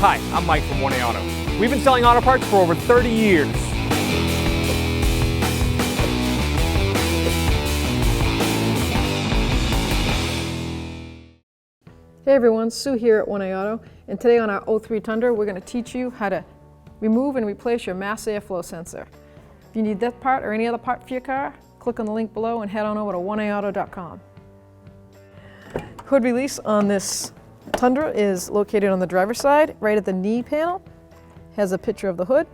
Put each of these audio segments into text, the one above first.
Hi, I'm Mike from 1A Auto. We've been selling auto parts for over 30 years. Hey everyone, Sue here at 1A Auto, and today on our 03 Tundra we're going to teach you how to remove and replace your mass airflow sensor. If you need that part or any other part for your car, click on the link below and head on over to 1aauto.com. Hood release on this Tundra is located on the driver's side, right at the knee panel. Has a picture of the hood.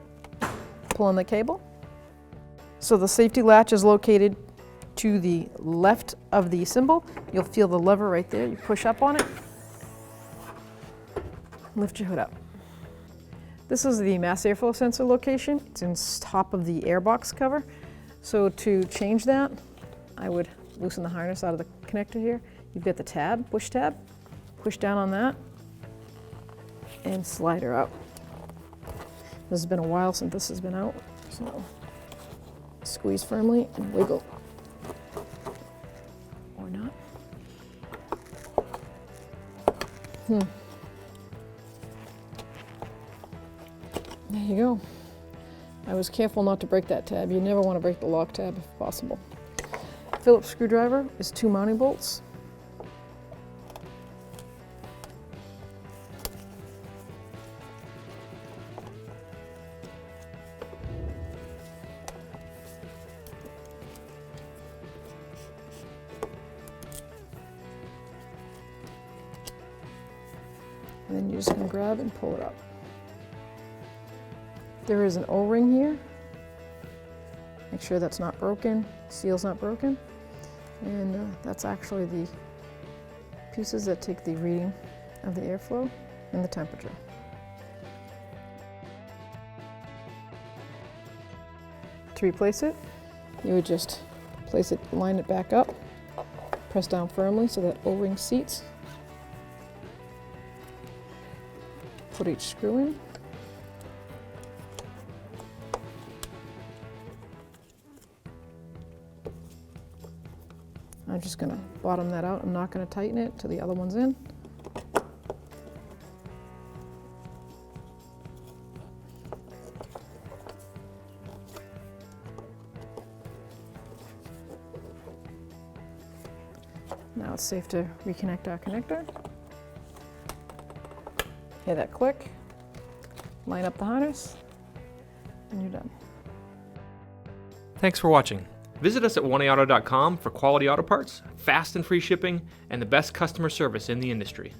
Pull on the cable. So the safety latch is located to the left of the symbol. You'll feel the lever right there. You push up on it. Lift your hood up. This is the mass airflow sensor location. It's in top of the airbox cover. So to change that, I would loosen the harness out of the connector here. You've got the tab, push tab. Push down on that and slide her out. This has been a while since this has been out, so squeeze firmly and wiggle. Or not. There you go. I was careful not to break that tab. You never want to break the lock tab if possible. Phillips screwdriver is 2 mounting bolts. And then you're just going to grab and pull it up. There is an O-ring here. Make sure that's not broken, seal's not broken. And that's actually the pieces that take the reading of the airflow and the temperature. To replace it, you would just place it, line it back up, press down firmly so that O-ring seats. Put each screw in. I'm just going to bottom that out. I'm not going to tighten it till the other one's in. Now it's safe to reconnect our connector. Hear that click, line up the harness, and you're done. Thanks for watching. Visit us at 1aauto.com for quality auto parts, fast and free shipping, and the best customer service in the industry.